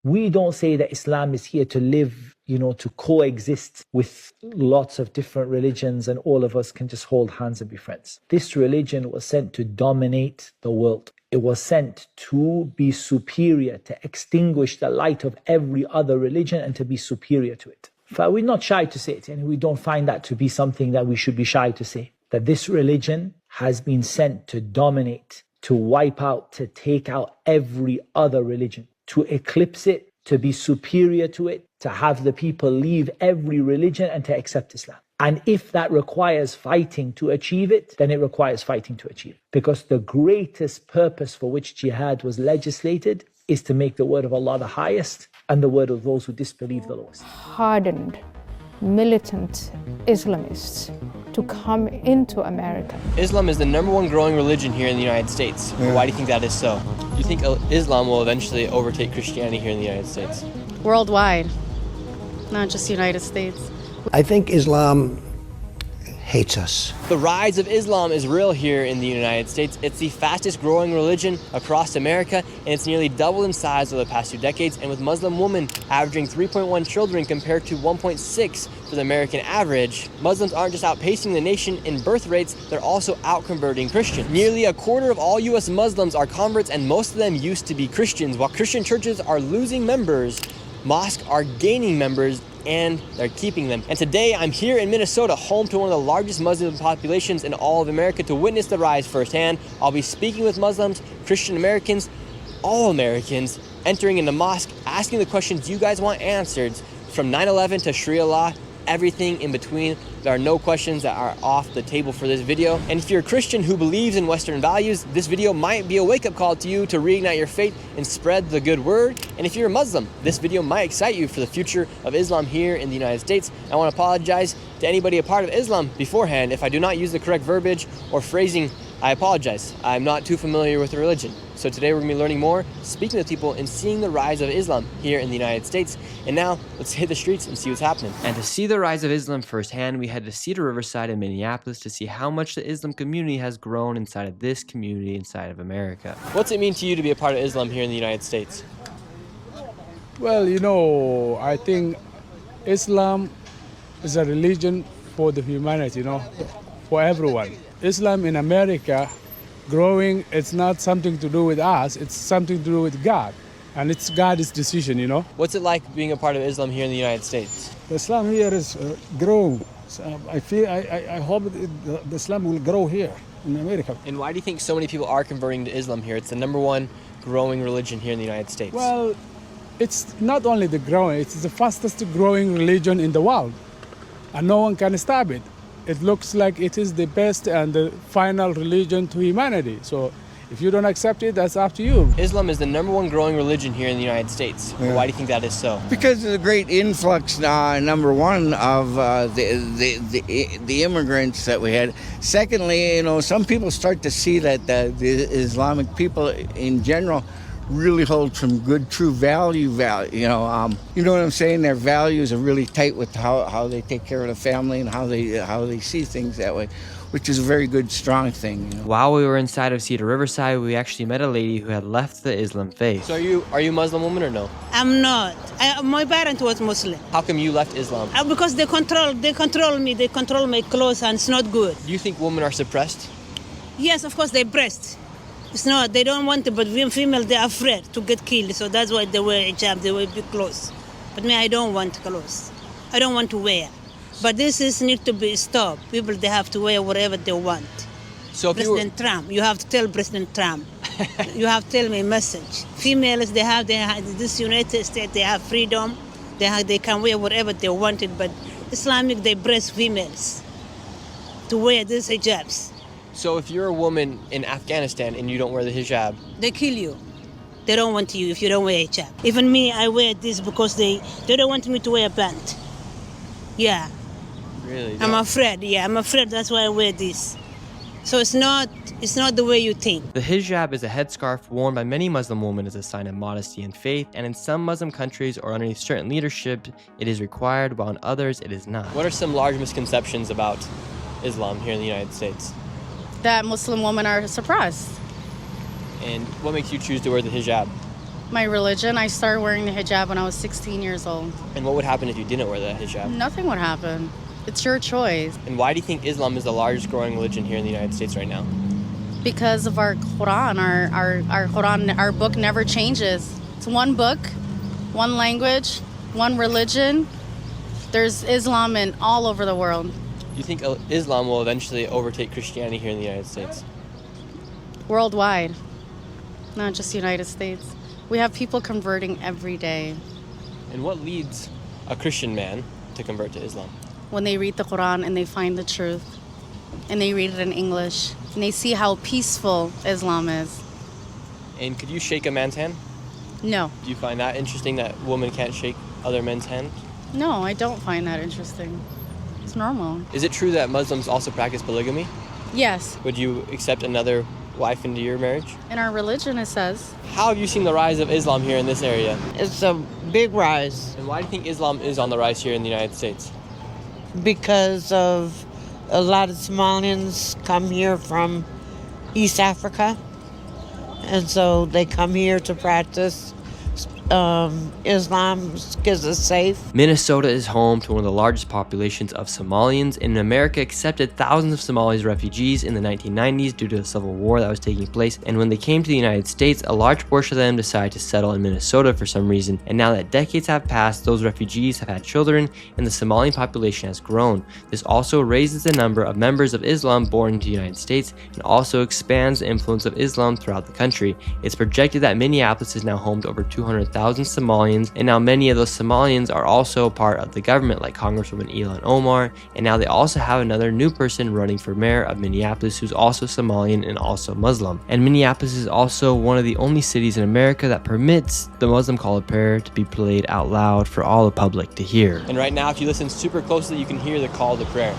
We don't say that Islam is here to live, to coexist with lots of different religions and all of us can just hold hands and be friends. This religion was sent to dominate the world. It was sent to be superior, to extinguish the light of every other religion and to be superior to it. We're not shy to say it, and we don't find that to be something that we should be shy to say. That this religion has been sent to dominate, to wipe out, to take out every other religion, to eclipse it, to be superior to it, to have the people leave every religion and to accept Islam. And if that requires fighting to achieve it, then it requires fighting to achieve it. Because the greatest purpose for which jihad was legislated is to make the word of Allah the highest and the word of those who disbelieve the lowest. Hardened, militant Islamists to come into America. Islam is the #1 growing religion here in the United States. Yeah. Why do you think that is so? Do you think Islam will eventually overtake Christianity here in the United States? Worldwide, not just the United States. I think Islam hates us. The rise of Islam is real here in the United States. It's the fastest growing religion across America, and it's nearly doubled in size over the past 2 decades, and with Muslim women averaging 3.1 children compared to 1.6 for the American average. Muslims aren't just outpacing the nation in birth rates, they're also out-converting Christians. Nearly a quarter of all U.S. Muslims are converts, and most of them used to be Christians. While Christian churches are losing members, mosques are gaining members, and they're keeping them. And today I'm here in Minnesota, home to one of the largest Muslim populations in all of America, to witness the rise firsthand. I'll be speaking with Muslims, Christian Americans, all Americans, entering in the mosque, asking the questions you guys want answered, from 9/11 to Sharia law, everything in between. There are no questions that are off the table for this video. And if you're a Christian who believes in Western values, this video might be a wake-up call to you to reignite your faith and spread the good word. And if you're a Muslim, this video might excite you for the future of Islam here in the United States. I want to apologize to anybody a part of Islam beforehand. If I do not use the correct verbiage or phrasing, I apologize. I'm not too familiar with the religion. So today we're going to be learning more, speaking with people, and seeing the rise of Islam here in the United States. And now, let's hit the streets and see what's happening. And to see the rise of Islam firsthand, we head to Cedar Riverside in Minneapolis to see how much the Islam community has grown inside of this community inside of America. What's it mean to you to be a part of Islam here in the United States? Well, I think Islam is a religion for the humanity, for everyone. Islam in America growing, it's not something to do with us, it's something to do with God. And it's God's decision, What's it like being a part of Islam here in the United States? Islam here is growing. So I hope the Islam will grow here in America. And why do you think so many people are converting to Islam here? It's the #1 growing religion here in the United States. Well, it's not only the growing, it's the fastest growing religion in the world. And no one can stop it. It looks like it is the best and the final religion to humanity. So if you don't accept it, that's up to you. Islam is the #1 growing religion here in the United States. Yeah. Why do you think that is so? Because of the great influx, #1, of the immigrants that we had. Secondly, some people start to see that the Islamic people in general really hold some good, true value. You know what I'm saying? Their values are really tight with how they take care of the family and how they see things that way, which is a very good, strong thing. While we were inside of Cedar Riverside, we actually met a lady who had left the Islam faith. So are you a Muslim woman or no? I'm not. My parent was Muslim. How come you left Islam? Because they control me. They control my clothes, and it's not good. Do you think women are suppressed? Yes, of course, they're breast. It's not, they don't want it, but female, they're afraid to get killed, so that's why they wear hijab, they wear big clothes. But me, I don't want clothes. I don't want to wear. But this need to be stopped. People, they have to wear whatever they want. So if President Trump, you have to tell President Trump. You have to tell me a message. Females, they have this United States, they have freedom. They can wear whatever they wanted, but Islamic, they breast females to wear these hijabs. So if you're a woman in Afghanistan and you don't wear the hijab, they kill you. They don't want you if you don't wear hijab. Even me, I wear this because they don't want me to wear a pant. Yeah. Really? I'm afraid. Yeah, I'm afraid. That's why I wear this. So it's not the way you think. The hijab is a headscarf worn by many Muslim women as a sign of modesty and faith, and in some Muslim countries or underneath certain leadership, it is required, while in others, it is not. What are some large misconceptions about Islam here in the United States? That Muslim women are suppressed. And what makes you choose to wear the hijab? My religion, I started wearing the hijab when I was 16 years old. And what would happen if you didn't wear the hijab? Nothing would happen. It's your choice. And why do you think Islam is the largest growing religion here in the United States right now? Because of our Quran. Our Quran, our book never changes. It's one book, one language, one religion. There's Islam in all over the world. Do you think Islam will eventually overtake Christianity here in the United States? Worldwide, not just the United States. We have people converting every day. And what leads a Christian man to convert to Islam? When they read the Quran and they find the truth, and they read it in English, and they see how peaceful Islam is. And could you shake a man's hand? No. Do you find that interesting that women can't shake other men's hands? No, I don't find that interesting. It's normal. Is it true that Muslims also practice polygamy? Yes. Would you accept another wife into your marriage? In our religion, it says. How have you seen the rise of Islam here in this area? It's a big rise And why do you think Islam is on the rise here in the United States? because of a lot of Somalians come here from East Africa, and so they come here to practice Islam because it's safe. Minnesota is home to one of the largest populations of Somalians, and America accepted thousands of Somalis as refugees in the 1990s due to the civil war that was taking place. And when they came to the United States, a large portion of them decided to settle in Minnesota for some reason. And now that decades have passed, those refugees have had children, and the Somali population has grown. This also raises the number of members of Islam born into the United States, and also expands the influence of Islam throughout the country. It's projected that Minneapolis is now home to over 200,000 Somalians, and now many of those Somalians are also part of the government, like Congresswoman Ilhan Omar, and now they also have another new person running for mayor of Minneapolis who's also Somalian and also Muslim. And Minneapolis is also one of the only cities in America that permits the Muslim call of prayer to be played out loud for all the public to hear. And right now, if you listen super closely, you can hear the call to prayer.